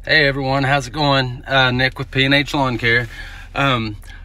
Hey everyone, how's it going? Nick with P&H Lawn Care.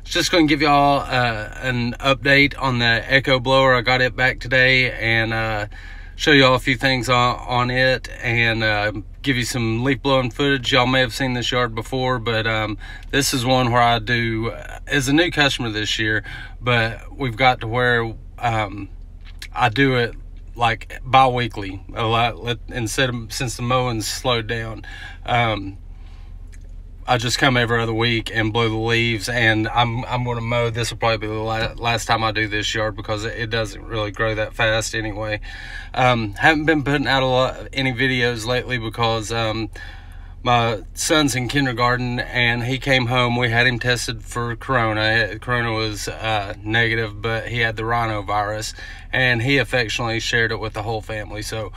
Just going to give y'all an update on the Echo blower. I got it back today and show y'all a few things on it and give you some leaf blowing footage. Y'all may have seen this yard before, but this is one where I do as a new customer this year, but we've got to where I do it like bi-weekly a lot, since the mowing's slowed down. I just come every other week and blow the leaves, and I'm going to mow. This will probably be the last time I do this yard because it doesn't really grow that fast anyway. Haven't been putting out any videos lately because my son's in kindergarten and he came home. We had him tested for corona. Corona was negative, but he had the rhinovirus, and he affectionately shared it with the whole family. So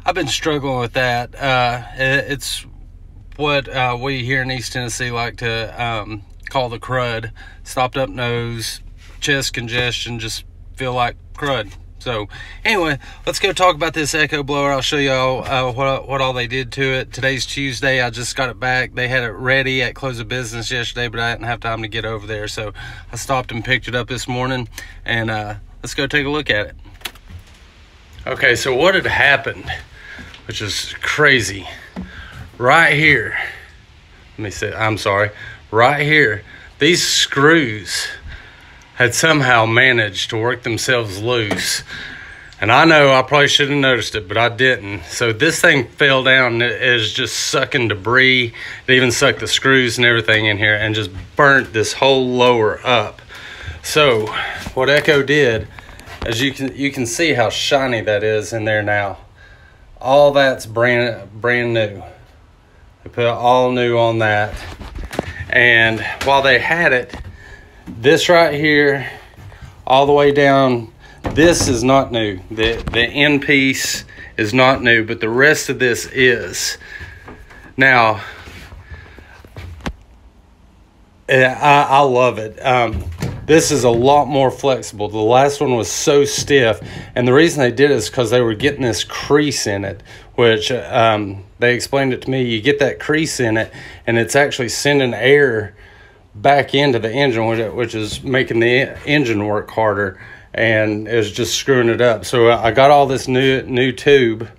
I've been struggling with that. It's what we here in East Tennessee like to call the crud. Stopped up nose, chest congestion, just feel like crud. So anyway, let's go talk about this Echo blower. I'll show y'all what all they did to it. Today's Tuesday. I just got it back. They had it ready at close of business yesterday, but I didn't have time to get over there, so I stopped and picked it up this morning, and let's go take a look at it. Okay, so what had happened, which is crazy, right here, let me say, I'm sorry, right here, these screws had somehow managed to work themselves loose. And I know I probably should have noticed it, but I didn't. So this thing fell down. It is just sucking debris. It even sucked the screws and everything in here and just burnt this whole lower up. So what Echo did, as you can see how shiny that is in there now. All that's brand new. They put all new on that. And while they had it, this right here, all the way down, this is not new. The end piece is not new, but the rest of this is. Now, I love it. This is a lot more flexible. The last one was so stiff, and the reason they did it is because they were getting this crease in it, which they explained it to me. You get that crease in it, and it's actually sending air back into the engine, which is making the engine work harder, and it was just screwing it up. So I got all this new tube,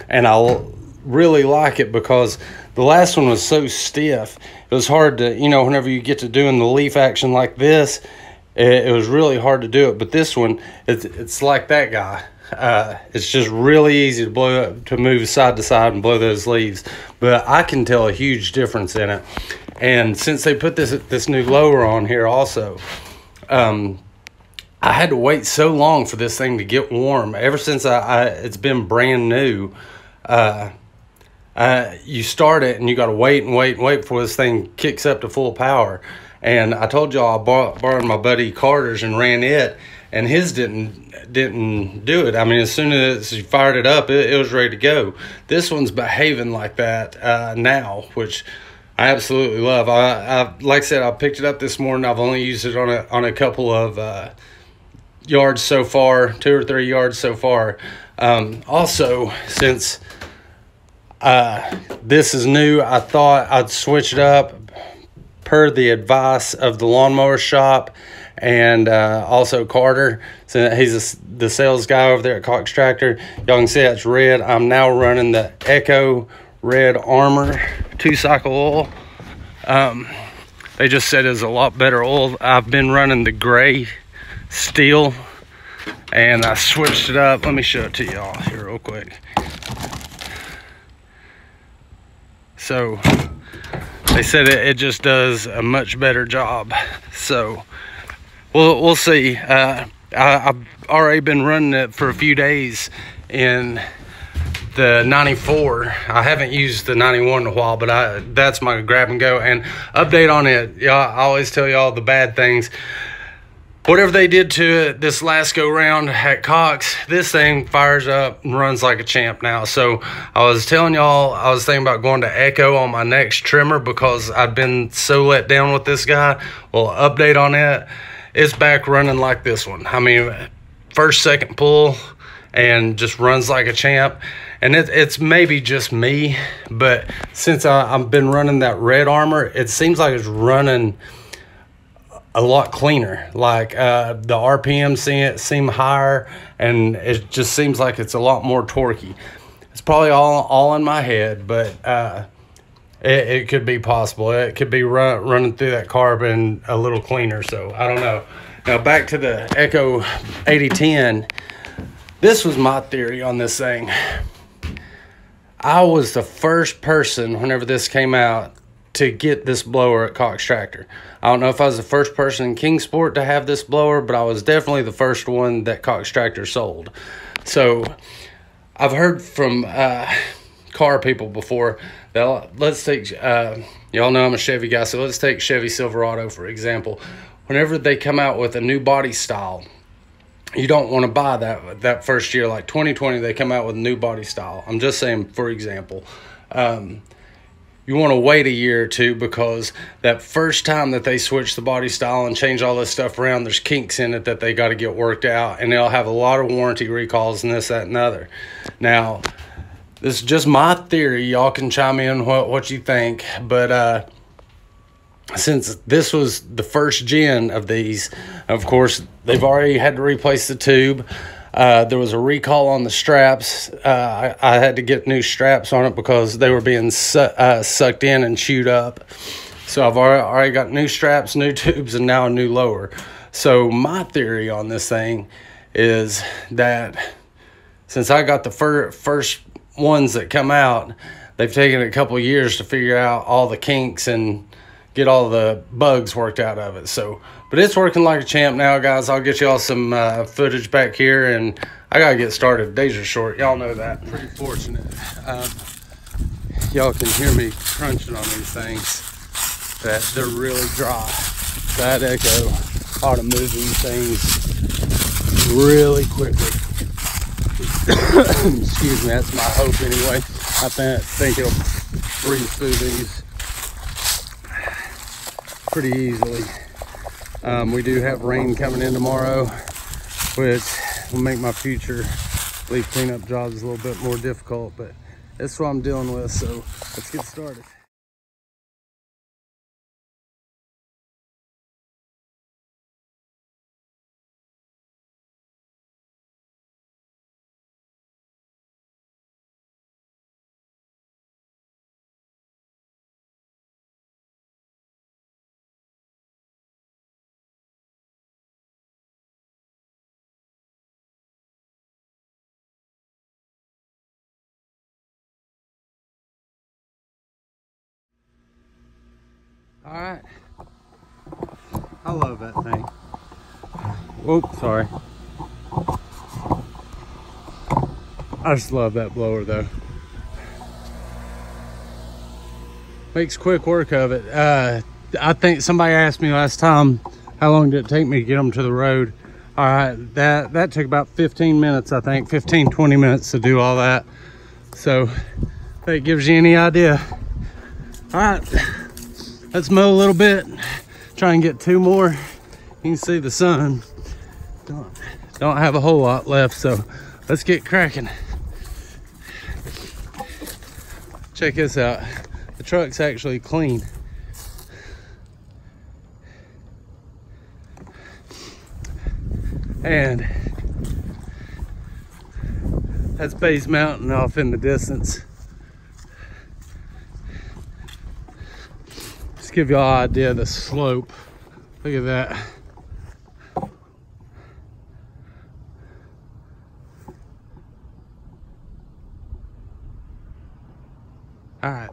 and I really like it because the last one was so stiff. It was hard to, whenever you get to doing the leaf action like this, it was really hard to do it. But this one, it's like that guy. It's just really easy to move side to side and blow those leaves. But I can tell a huge difference in it. And since they put this new blower on here also, I had to wait so long for this thing to get warm. Ever since it's been brand new, you start it and you got to wait and wait and wait before this thing kicks up to full power. And I told y'all I borrowed my buddy Carter's and ran it, and his didn't do it. I mean, as soon as you fired it up, it was ready to go. This one's behaving like that now, which I absolutely love. I like I said, I picked it up this morning. I've only used it on a couple of yards so far, 2 or 3 yards so far. Also, since this is new, I thought I'd switch it up per the advice of the lawnmower shop and also Carter. So he's the sales guy over there at Cox Tractor. Y'all can see that's red. I'm now running the Echo Red Armor 2-cycle oil. They just said it's a lot better oil. I've been running the gray steel, and I switched it up. Let me show it to y'all here real quick. So they said it just does a much better job. So we'll see. I've already been running it for a few days in the 94. I haven't used the 91 in a while, but that's my grab and go. And update on it, y'all, I always tell y'all the bad things. Whatever they did to it this last go round at Cox, this thing fires up and runs like a champ now. So I was telling y'all I was thinking about going to Echo on my next trimmer because I've been so let down with this guy. Well, update on it, it's back running like this one. I mean, first, second pull, and just runs like a champ. and it's maybe just me, but since I've been running that red armor, it seems like it's running a lot cleaner. Like the RPM seem higher, and it just seems like it's a lot more torquey. It's probably all in my head, but it could be possible. It could be running through that carbon a little cleaner, so I don't know. Now back to the Echo 8010. This was my theory on this thing. I was the first person, whenever this came out, to get this blower at Cox Tractor. I don't know if I was the first person in Kingsport to have this blower, but I was definitely the first one that Cox Tractor sold. So I've heard from car people before that, let's take, y'all know I'm a Chevy guy, so let's take Chevy Silverado for example. Whenever they come out with a new body style, you don't want to buy that first year. Like 2020, they come out with a new body style. I'm just saying, for example, you want to wait a year or two, because that first time that they switch the body style and change all this stuff around, there's kinks in it that they got to get worked out, and they'll have a lot of warranty recalls and this, that, and other. Now, this is just my theory. Y'all can chime in what you think, but since this was the first gen of these, of course, they've already had to replace the tube. There was a recall on the straps. I had to get new straps on it because they were being sucked in and chewed up. So I've already got new straps, new tubes, and now a new lower. So my theory on this thing is that since I got the first ones that come out, they've taken a couple of years to figure out all the kinks and get all the bugs worked out of it. So, but it's working like a champ now, guys. I'll get y'all some footage back here, and I gotta get started. Days are short, y'all know that. Pretty fortunate. Y'all can hear me crunching on these things, that they're really dry. That Echo ought to move these things really quickly. Excuse me, that's my hope anyway. I think it'll breeze through these pretty easily. We do have rain coming in tomorrow, which will make my future leaf cleanup jobs a little bit more difficult, but that's what I'm dealing with, so let's get started. All right, I love that thing. Whoop, sorry. I just love that blower though. Makes quick work of it. I think somebody asked me last time, how long did it take me to get them to the road? All right, that took about 15 minutes, I think, 15, 20 minutes to do all that. So if that gives you any idea. All right, let's mow a little bit, try and get 2 more. You can see the sun. Don't have a whole lot left, so let's get cracking. Check this out. The truck's actually clean. And that's Bays Mountain off in the distance. Just give y'all an idea of the slope. Look at that. All right.